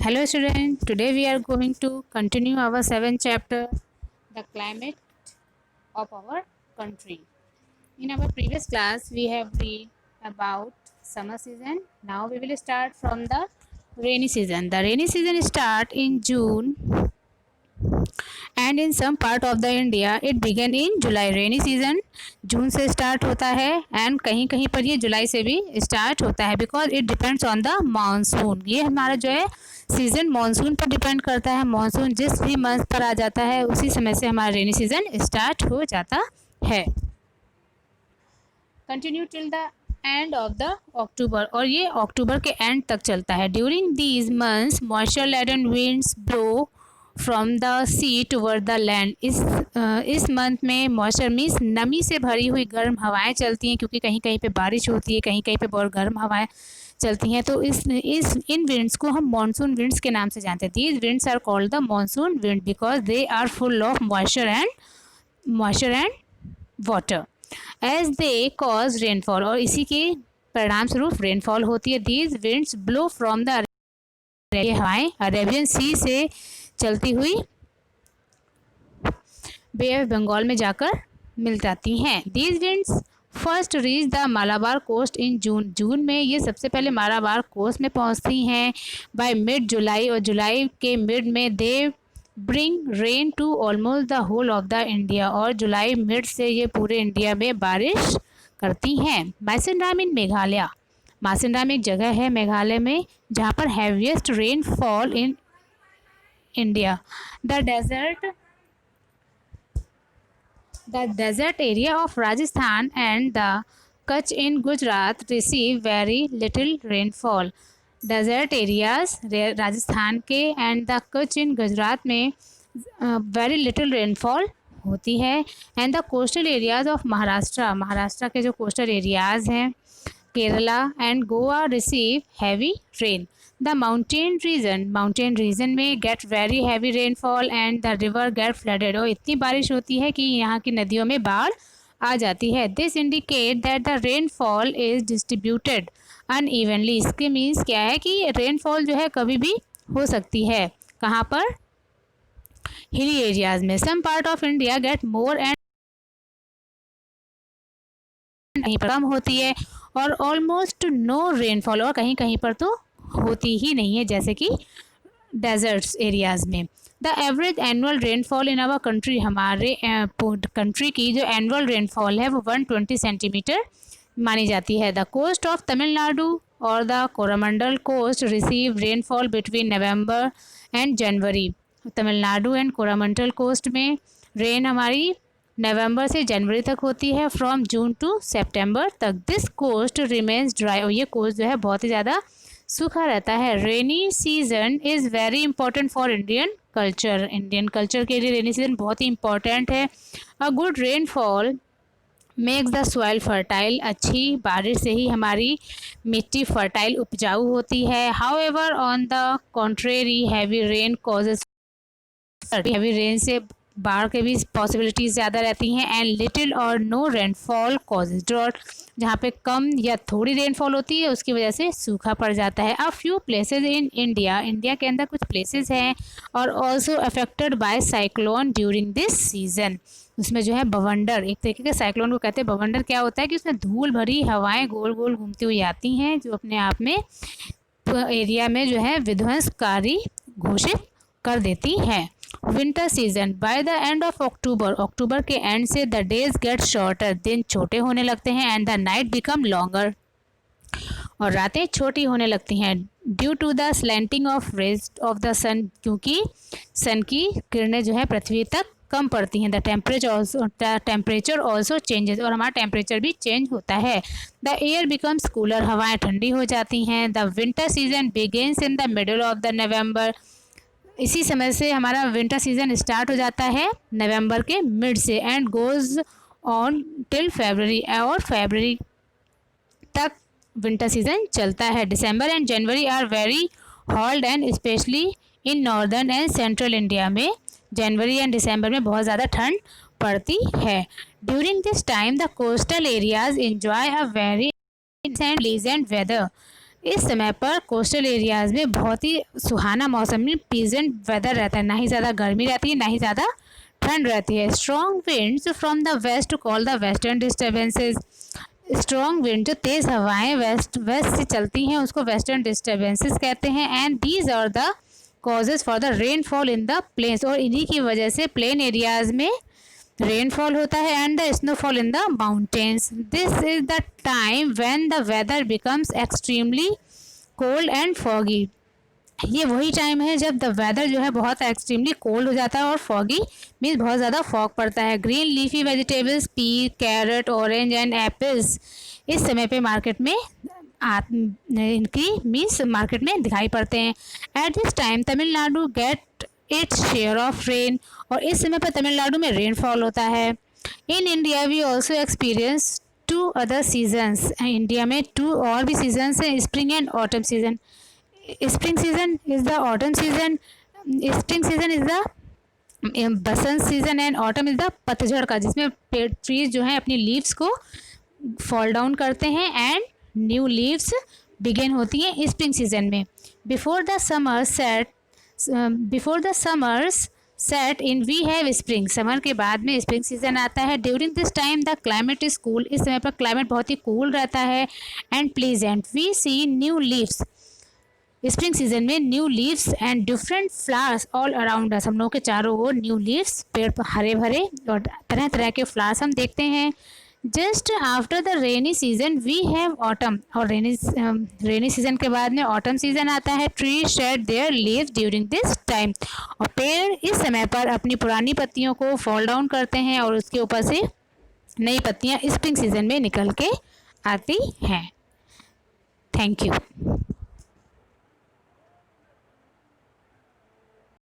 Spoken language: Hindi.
Hello students, today we are going to continue our 7th chapter, the climate of our country. In our previous class, we have read about summer season. Now we will start from the rainy season. The rainy season start in June and in some part of the India it began in July. Rainy season जून से स्टार्ट होता है एंड कहीं कहीं पर ये जुलाई से भी स्टार्ट होता है because it depends on the monsoon. ये हमारा जो है सीज़न मानसून पर डिपेंड करता है। मानसून जिस भी मंथ पर आ जाता है उसी समय से हमारा रेनी सीजन स्टार्ट हो जाता है। Continue till the end of the October और ये अक्टूबर के एंड तक चलता है। During these months moisture laden winds blow from the sea toward the land. इस मंथ में मॉइस्चर मीन्स नमी से भरी हुई गर्म हवाएं चलती हैं क्योंकि कहीं कहीं पे बारिश होती है, कहीं कहीं पे बहुत गर्म हवाएं चलती हैं। तो इन विंड्स को हम मानसून विंड्स के नाम से जानते हैं। These winds are called the monsoon wind because they are full of moisture and water as they cause rainfall और इसी के परिणाम स्वरूप रेनफॉल होती है। These winds blow from the हवाएं अरेबियन सी से चलती हुई बे ऑफ बंगाल में जाकर मिल जाती हैं। These winds first reach the Malabar coast in June में ये सबसे पहले मालाबार कोस्ट में पहुंचती हैं बाय मिड जुलाई और जुलाई के मिड में they bring rain to almost the whole of the India और जुलाई मिड से ये पूरे इंडिया में बारिश करती हैं। मासिनराम इन मेघालय, मासिनराम एक जगह है मेघालय में जहाँ पर heaviest rainfall in India. The desert area of Rajasthan and the Kutch in Gujarat receive very little rainfall. Desert areas Rajasthan के and the Kutch in Gujarat में वेरी लिटिल रेनफॉल होती है। And the coastal areas of Maharashtra, Maharashtra के जो कोस्टल एरियाज हैं Kerala and Goa receive heavy rain. The mountain region में get very heavy rainfall and the river get flooded और इतनी बारिश होती है कि यहाँ की नदियों में बाढ़ आ जाती है। This indicate that the rainfall is distributed unevenly. इसके मीन्स क्या है कि रेनफॉल जो है कभी भी हो सकती है। कहाँ पर? हिली एरियाज में। Some part of India get more and कहीं पर कम होती है और ऑलमोस्ट नो रेनफॉल और कहीं कहीं पर तो होती ही नहीं है जैसे कि डेजर्ट्स एरियाज में। The average annual rainfall in our country, हमारे कंट्री की जो एनुअल रेनफॉल है वो 120 सेंटीमीटर मानी जाती है। द कोस्ट ऑफ तमिलनाडु और the Coromandel coast receive rainfall between November and January. Tamil Nadu and Coromandel coast में रेन हमारी नवंबर से जनवरी तक होती है फ्रॉम जून टू सितंबर तक। दिस कोस्ट रिमेन्स ड्राई और ये कोस्ट जो है बहुत ही ज़्यादा सूखा रहता है। Rainy season is very important for Indian culture के लिए रेनी सीजन बहुत ही इंपॉर्टेंट है। A good rainfall makes the soil fertile, अच्छी बारिश से ही हमारी मिट्टी फर्टाइल उपजाऊ होती है। However on the contrary heavy rain causes, heavy rain से बाढ़ के भी पॉसिबिलिटीज ज़्यादा रहती हैं। एंड लिटिल और नो रेनफॉल कॉजेज ड्रॉट, जहाँ पे कम या थोड़ी रेनफॉल होती है उसकी वजह से सूखा पड़ जाता है। A few places in India के अंदर कुछ प्लेसेस हैं और also affected by cyclone during this season. उसमें जो है बवंडर, एक तरीके के साइक्लोन को कहते हैं। बवंडर क्या होता है कि उसमें धूल भरी हवाएं गोल गोल घूमती हुई आती हैं जो अपने आप में एरिया में जो है विध्वंसकारी घोषित कर देती हैं। Winter season by the end of October के एंड से द डेज गेट शॉर्टर, दिन छोटे होने लगते हैं and the night become longer और रातें छोटी होने लगती हैं। Due to the slanting of rays of the sun, क्योंकि सन की किरणें जो है पृथ्वी तक कम पड़ती हैं। द टेम्परेचर ऑल्सो चेंजेस और हमारा टेम्परेचर भी चेंज होता है। द एयर बिकम्स कूलर, हवाएं ठंडी हो जाती हैं। The winter season begins in the middle of the नवंबर, इसी समय से हमारा विंटर सीजन स्टार्ट हो जाता है नवंबर के मिड से end goes on till February और फरवरी तक विंटर सीजन चलता है। December and January are very hot and especially in northern and central India में जनवरी एंड दिसंबर में बहुत ज़्यादा ठंड पड़ती है। During this time the coastal areas enjoy a very pleasant weather, इस समय पर कोस्टल एरियाज़ में बहुत ही सुहाना मौसम में प्लीजेंट वेदर रहता है, ना ही ज़्यादा गर्मी रहती है ना ही ज़्यादा ठंड रहती है। Strong winds from the west call the western disturbances. Strong wind जो तेज़ हवाएं वेस्ट से चलती हैं उसको वेस्टर्न डिस्टर्बेंसेस कहते हैं। And these are the causes for the rainfall in the plains, और इन्हीं की वजह से प्लेन एरियाज़ में रेनफॉल होता है and the snowfall in the mountains. This is the time when the weather becomes extremely cold and foggy. ये वही टाइम है जब द वेदर जो है बहुत एक्सट्रीमली कोल्ड हो जाता है और फॉगी मीन्स बहुत ज़्यादा फॉग पड़ता है। Green leafy vegetables pea, carrot, orange and apples इस समय पे मार्केट में इनकी मीन्स मार्केट में दिखाई पड़ते हैं। At this time Tamil Nadu get its share of rain, और इस समय पर तमिलनाडु में रेनफॉल होता है। In India we also experience 2 other seasons. India में 2 और भी सीजन्स हैं, spring and autumn season. Spring season is the autumn season, spring season is the basant season and autumn is the पतझड़ का, जिसमें पेड़ ट्रीज जो हैं अपनी लीव्स को फॉल डाउन करते हैं एंड न्यू लीव्स बिगिन होती हैं स्प्रिंग सीजन में। Before the summers set in we have spring. Summer के बाद में स्प्रिंग सीजन आता है। During this time the climate is cool. इस समय पर क्लाइमेट बहुत ही कूल रहता है and pleasant. We see new leaves. Spring season में new leaves and different flowers all around us. हम लोग के चारों ओर न्यू लीव्स, पेड़ पर हरे भरे और तरह तरह के फ्लावर्स हम देखते हैं। Just after the rainy season we have autumn, और रेनी सीजन के बाद में ऑटम सीजन आता है। Tree shade there leaves during this time, और पेड़ इस समय पर अपनी पुरानी पत्तियों को फॉल डाउन करते हैं और उसके ऊपर से नई पत्तियां स्प्रिंग सीजन में निकल के आती हैं। Thank you.